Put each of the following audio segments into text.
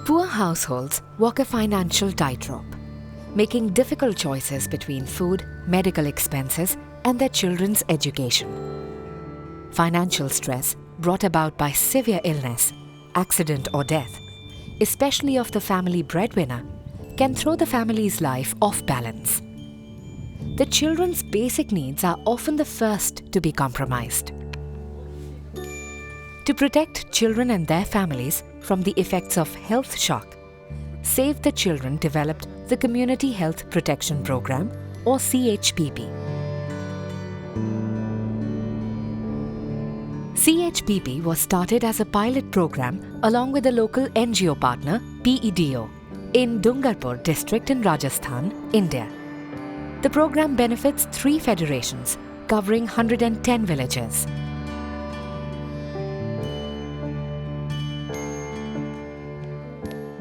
Poor households walk a financial tightrope, making difficult choices between food, medical expenses, and their children's education. Financial stress brought about by severe illness, accident, or death, especially of the family breadwinner, can throw the family's life off balance. The children's basic needs are often the first to be compromised. To protect children and their families from the effects of health shock, Save the Children developed the Community Health Protection Program, or CHPP. CHPP was started as a pilot program along with a local NGO partner, PEDO, in Dungarpur district in Rajasthan, India. The program benefits 3 federations covering 110 villages.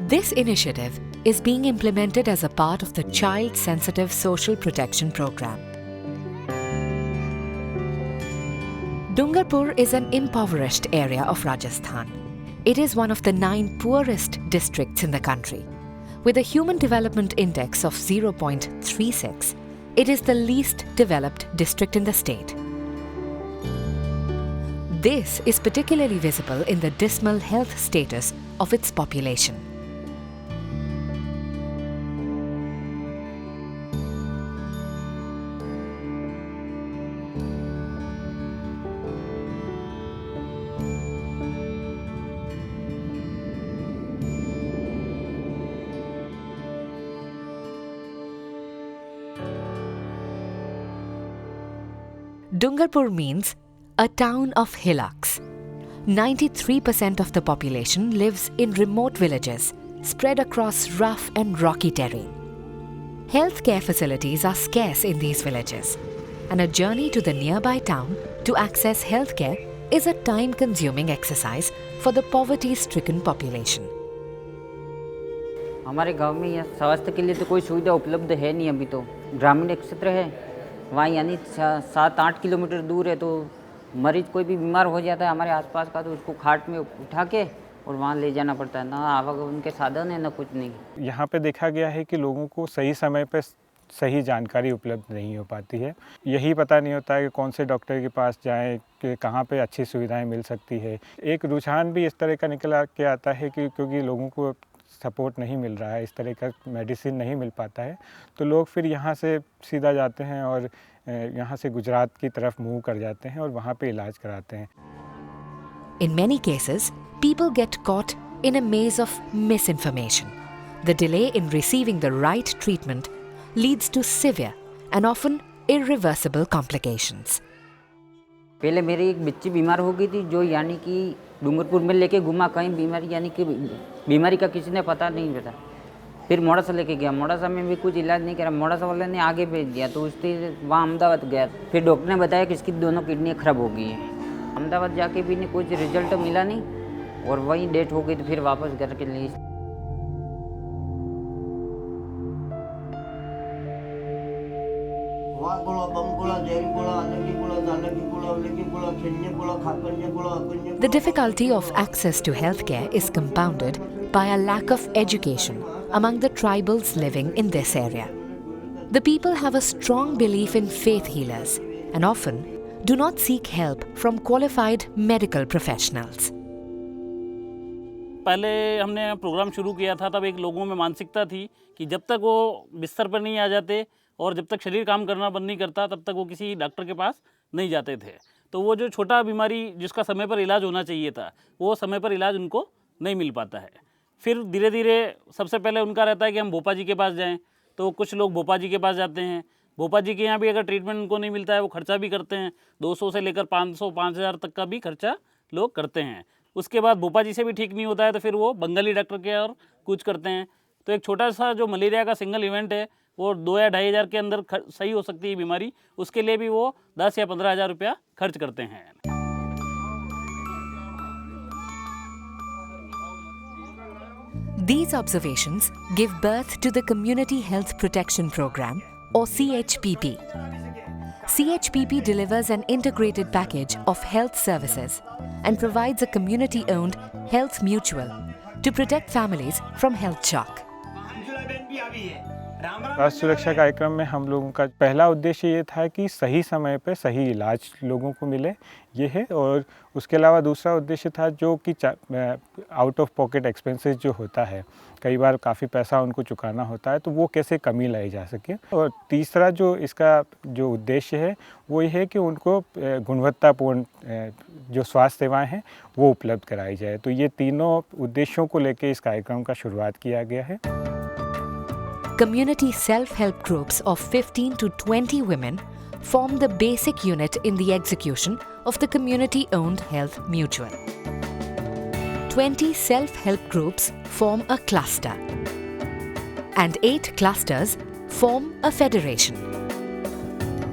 This initiative is being implemented as a part of the Child Sensitive Social Protection Program. Dungarpur is an impoverished area of Rajasthan. It is one of the 9 poorest districts in the country. With a Human Development Index of 0.36, it is the least developed district in the state. This is particularly visible in the dismal health status of its population. Dungarpur means a town of hillocks. 93% of the population lives in remote villages spread across rough and rocky terrain. Healthcare facilities are scarce in these villages, and a journey to the nearby town to access healthcare is a time-consuming exercise for the poverty-stricken population. हमारे गांव में यह स्वास्थ्य के लिए तो कोई सुविधा उपलब्ध है नहीं अभी तो। ग्रामीण क्षेत्र है, वहाँ यानी 7-8 किलोमीटर दूर है, तो मरीज कोई भी बीमार हो जाता है हमारे आसपास का, तो उसको खाट में उठा के और वहाँ ले जाना पड़ता है। ना आवागमन के साधन है, ना कुछ नहीं। यहाँ पे देखा गया है कि लोगों को सही समय पे सही जानकारी उपलब्ध नहीं हो पाती है। यही पता नहीं होता है कि कौन से डॉक्टर के पास जाएं, कि कहाँ पे अच्छी सुविधाएं मिल सकती है। एक रुझान भी इस तरह का निकल के आता है कि क्योंकि लोगों को सपोर्ट नहीं मिल रहा है, इस तरह का मेडिसिन नहीं मिल पाता है, तो लोग फिर यहाँ से सीधा जाते हैं और यहाँ से गुजरात की तरफ मूव कर जाते हैं और वहाँ पे इलाज कराते हैं। In many cases, people get caught in a maze of misinformation. The delay in receiving the right treatment leads to severe and often irreversible complications. पहले मेरी एक बच्ची बीमार हो गई थी, जो यानी कि डूंगरपुर में लेके घुमा, कहीं बीमारी यानी कि बीमारी का किसी ने पता नहीं पता। फिर मोड़ासा लेके गया, मोड़ासा में भी कुछ इलाज नहीं करा, मोड़ासा वाले ने आगे भेज दिया, तो उससे वहाँ अहमदाबाद गया। फिर डॉक्टर ने बताया कि इसकी दोनों किडनी खराब हो गई है। अहमदाबाद जाके भी नहीं कुछ रिजल्ट मिला नहीं, और वहीं डेट हो गई, तो फिर वापस घर के लिए। The difficulty of access to healthcare is compounded by a lack of education among the tribals living in this area. The people have a strong belief in faith healers and often do not seek help from qualified medical professionals. पहले हमने programme शुरू किया था, तब एक लोगों में मानसिकता थी कि जब तक वो बिस्तर पर नहीं आ जाते और जब तक शरीर काम करना बंद नहीं करता, तब तक वो किसी डॉक्टर के पास नहीं जाते थे। तो वो जो छोटा बीमारी जिसका समय पर इलाज होना चाहिए था, वो समय पर इलाज उनको नहीं मिल पाता है। फिर धीरे धीरे सबसे पहले उनका रहता है कि हम भोपा जी के पास जाएं, तो कुछ लोग भोपा जी के पास जाते हैं। भोपा जी के यहाँ भी अगर ट्रीटमेंट उनको नहीं मिलता है, वो खर्चा भी करते हैं, 200 से लेकर 500 5000 तक का भी खर्चा लोग करते हैं। उसके बाद भोपा जी से भी ठीक नहीं होता है, तो फिर वो बंगाली डॉक्टर के और कुछ करते हैं। तो एक छोटा सा जो मलेरिया का सिंगल इवेंट है, वो 2 या 2500 के अंदर सही हो सकती है बीमारी, उसके लिए भी वो 10 या 15,000 रुपया खर्च करते हैं। These observations give birth to the Community Health Protection Program, or CHPP. CHPP delivers an integrated package of health services and provides a community-owned health mutual to protect families from health shock. स्वास्थ्य सुरक्षा कार्यक्रम में हम लोगों का पहला उद्देश्य ये था कि सही समय पे सही इलाज लोगों को मिले, ये है। और उसके अलावा दूसरा उद्देश्य था जो कि आउट ऑफ पॉकेट एक्सपेंसेस जो होता है, कई बार काफ़ी पैसा उनको चुकाना होता है, तो वो कैसे कमी लाई जा सके। और तीसरा जो इसका जो उद्देश्य है वो ये है कि उनको गुणवत्तापूर्ण जो स्वास्थ्य सेवाएं हैं वो उपलब्ध कराई जाए। तो ये तीनों उद्देश्यों को लेकर इस कार्यक्रम का शुरुआत किया गया है। Community self-help groups of 15 to 20 women form the basic unit in the execution of the community-owned health mutual. 20 self-help groups form a cluster, and 8 clusters form a federation.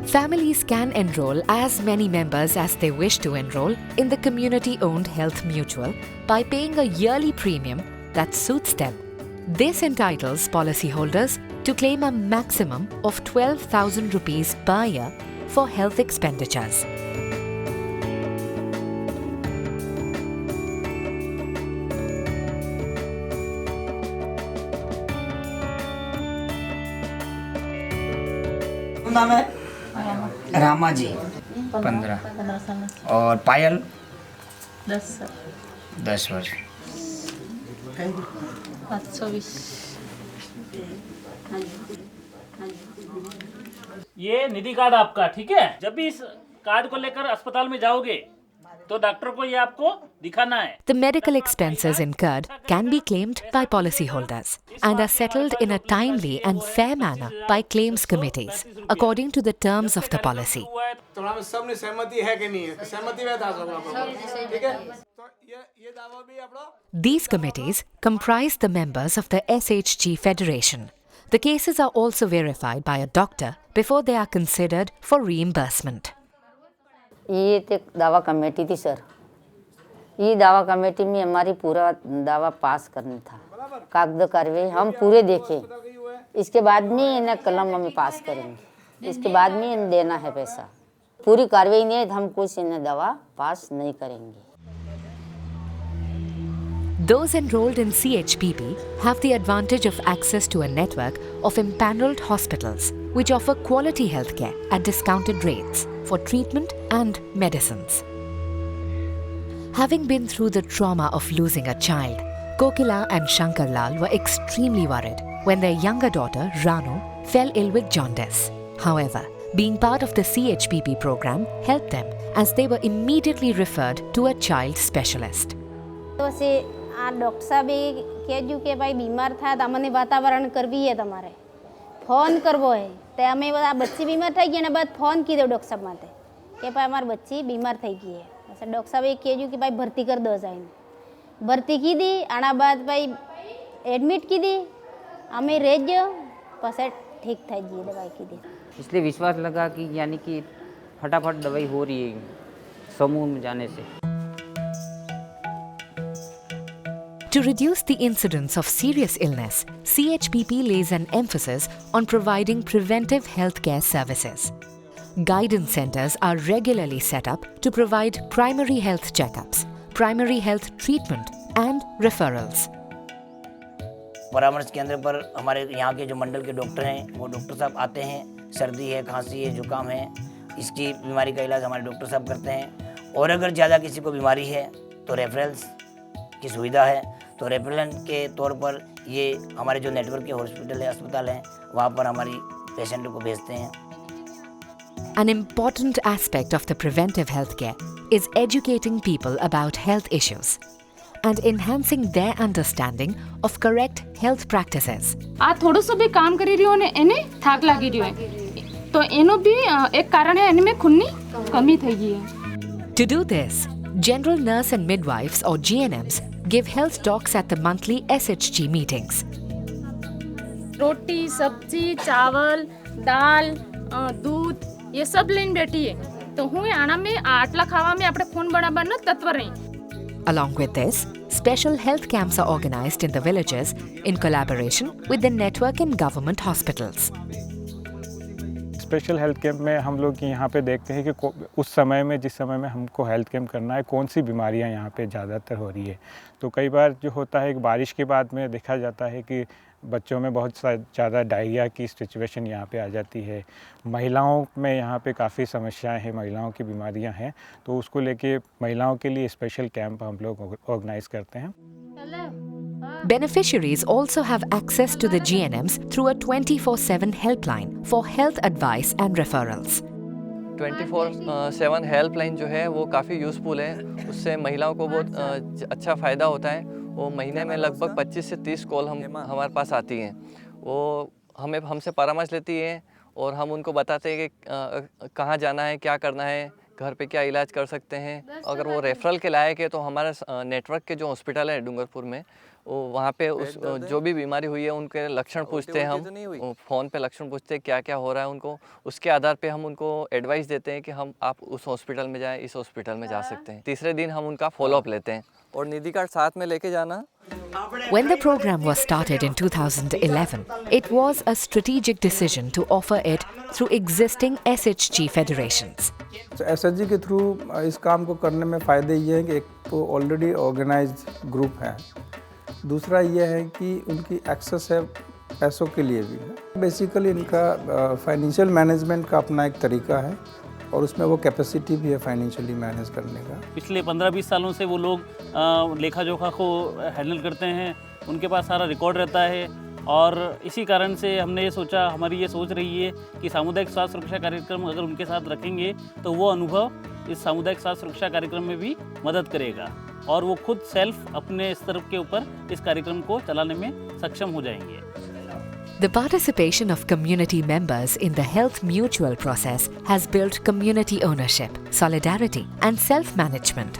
Families can enroll as many members as they wish to enroll in the community-owned health mutual by paying a yearly premium that suits them. This entitles policyholders to claim a maximum of 12,000 rupees per year for health expenditures. नाम है रामा जी 15 और पायल 10 वर्ष। 520। ये निधि card आपका, ठीक है। जब भी इस कार्ड को लेकर अस्पताल में जाओगे तो डॉक्टर को ये आपको दिखाना है। The medical expenses incurred can be claimed by policyholders and are settled in a timely and fair manner by claims committees according to the terms of the policy. थोड़ा में सबने सहमति है कि नहीं है? सहमति में था सब, ठीक है। तो ये दावा भी अपना। These committees comprise the members of the SHG Federation. The cases are also verified by a doctor before they are considered for reimbursement. ये तो दावा कमेटी थी सर। ये दावा कमेटी में हमारी पूरा दावा पास करना था, कागज कार्रवाई हम पूरे देखे। इसके बाद में इन्हें कलम हमें पास करेंगे, इसके बाद में इन्हें देना है पैसा। पूरी कार्रवाई नहीं है तो हम कुछ इन्हें दवा पास नहीं करेंगे। Those enrolled in CHPP have the advantage of access to a network of empaneled hospitals which offer quality healthcare at discounted rates for treatment and medicines. Having been through the trauma of losing a child, Kokila and Shankar Lal were extremely worried when their younger daughter, Ranu, fell ill with jaundice. However, being part of the CHPP program helped them as they were immediately referred to a child specialist. आ doctor साहब कहजू के भाई बीमार था तो अमने वातावरण करवी है, तमारे फोन करवो है तो अमे आ बच्ची बीमार थी गई बाद फोन कीधो डॉक्टर साहब माते कि भाई अमार बच्ची बीमार थी गई है। अच्छा डॉक्टर साहब कहजू कि भाई भर्ती कर दो जाए। भर्ती की दी आना बाद भाई एडमिट की दी, अमे रेज पास ठीक था जी दवाई की दी। इसलिए विश्वास लगा कि यानी कि फटाफट दवाई हो रही है समूह में जाने से। To reduce the incidence of serious illness, CHPP lays an emphasis on providing preventive healthcare services. Guidance centers are regularly set up to provide primary health checkups, primary health treatment and referrals. परामर्श केंद्र पर हमारे यहाँ के जो मंडल के doctor हैं वो डॉक्टर साहब आते हैं। सर्दी है, खांसी है, जुकाम है, इसकी बीमारी का इलाज हमारे डॉक्टर साहब करते हैं। और अगर ज़्यादा किसी को बीमारी है तो रेफरेंस की सुविधा है, तो रेफरेंस के तौर पर ये हमारे जो नेटवर्क के हॉस्पिटल है, अस्पताल हैं, वहाँ पर हमारी पेशेंट को भेजते हैं। An important aspect of the preventive healthcare is educating people about health issues and enhancing their understanding of correct health practices. આ થોડો સો બી કામ કરી રહ્યો ને એને થાક લાગી રહ્યો है तो એનો भी एक कारण है એની में खून ની कमी થઈ ગઈ है। To do this, general nurse and midwives or GNMs give health talks at the monthly SHG meetings. रोटी, सब्जी, चावल, दाल, दूध ये सब લઈને બેઠી है તો હું આના में આટલા ખાવા में આપણે ખૂન બનાવવાનો તત્વ રહી। Along with this, special health camps are organized in the villages in collaboration with the network in government hospitals. Special health camp में हम लोग यहाँ पे देखते हैं कि उस समय में जिस समय में हमको हेल्थ कैंप करना है कौन सी बीमारियाँ यहाँ पे ज़्यादातर हो रही है। तो कई बार जो होता है कि बारिश के बाद में देखा जाता है कि बच्चों में बहुत ज़्यादा डायरिया की सिचुएशन यहाँ पे आ जाती है। महिलाओं में यहाँ पे काफ़ी समस्याएं हैं, महिलाओं की बीमारियाँ हैं, तो उसको लेके महिलाओं के लिए स्पेशल कैंप हम लोग ऑर्गेनाइज करते हैं। Beneficiaries also have access to the GNMs through a 24/7 helpline for health advice and referrals. 24/7 helpline जो है वो काफ़ी यूज़फुल है, उससे महिलाओं को बहुत अच्छा फ़ायदा होता है। वो महीने में लगभग 25 से 30 कॉल हमारे पास आती हैं। वो हमसे परामर्श लेती हैं और हम उनको बताते हैं कि कहाँ जाना है, क्या करना है, घर पे क्या इलाज कर सकते हैं। अगर वो रेफरल के लायक है तो हमारा नेटवर्क के जो हॉस्पिटल है डूंगरपुर में, वो वहाँ पे उस जो भी बीमारी हुई है उनके लक्षण पूछते हैं, हम फ़ोन पे लक्षण पूछते हैं क्या क्या हो रहा है उनको, उसके आधार पे हम उनको एडवाइस देते हैं कि आप उस हॉस्पिटल में जाएं, इस हॉस्पिटल में जा सकते हैं। तीसरे दिन हम उनका फॉलोअप लेते हैं और निधि कार्ड साथ में लेके जाना। When the program was started in 2011, it was a strategic decision to offer it through existing SHG federations. SHG के थ्रू इस काम को करने में फ़ायदे ये हैं कि एक तो ऑलरेडी ऑर्गेनाइज्ड ग्रुप है, दूसरा ये है कि उनकी एक्सेस है पैसों के लिए भी है। बेसिकली इनका फाइनेंशियल मैनेजमेंट का अपना एक तरीका है और उसमें वो कैपेसिटी भी है फाइनेंशियली मैनेज करने का। पिछले 15-20 सालों से वो लोग लेखा जोखा को हैंडल करते हैं, उनके पास सारा रिकॉर्ड रहता है और इसी कारण से हमने ये सोचा, हमारी ये सोच रही है कि सामुदायिक स्वास्थ्य सुरक्षा कार्यक्रम अगर उनके साथ रखेंगे तो वो अनुभव इस सामुदायिक स्वास्थ्य सुरक्षा कार्यक्रम में भी मदद करेगा और वो खुद सेल्फ अपने स्तर के ऊपर इस कार्यक्रम को चलाने में सक्षम हो जाएंगे। The participation of community members in the Health Mutual process has built community ownership, solidarity and self-management,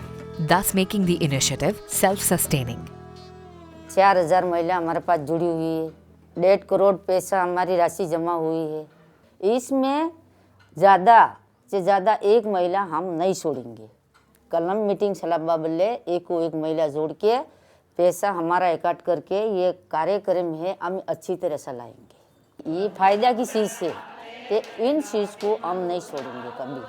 thus making the initiative self-sustaining. 4000 महिला हमारे पास जुड़ी हुई है, 1.5 करोड़ पैसा हमारी राशि जमा हुई है। इसमें ज़्यादा से ज़्यादा एक महिला हम नहीं छोड़ेंगे। कल हम मीटिंग सलाह बल्ले एक को एक महिला जोड़ के पैसा हमारा इकट्ठ करके ये कार्यक्रम है हम अच्छी तरह चलाएंगे। ये फायदा की चीज़ है कि इन चीज़ को हम नहीं छोड़ेंगे कभी।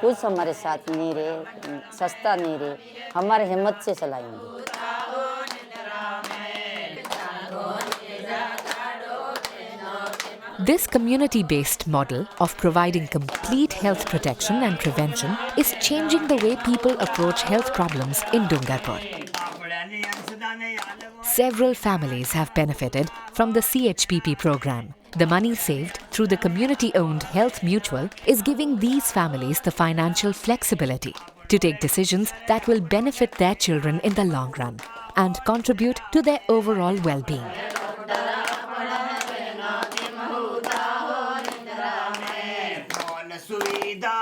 कुछ हमारे साथ नहीं रहे, सस्ता नहीं रहे, हमारे हिम्मत से चलाएंगे। This community-based model of providing complete health protection and prevention is changing the way people approach health problems in Dungarpur. Several families have benefited from the CHPP program. The money saved through the community-owned Health Mutual is giving these families the financial flexibility to take decisions that will benefit their children in the long run and contribute to their overall well-being. सुविधा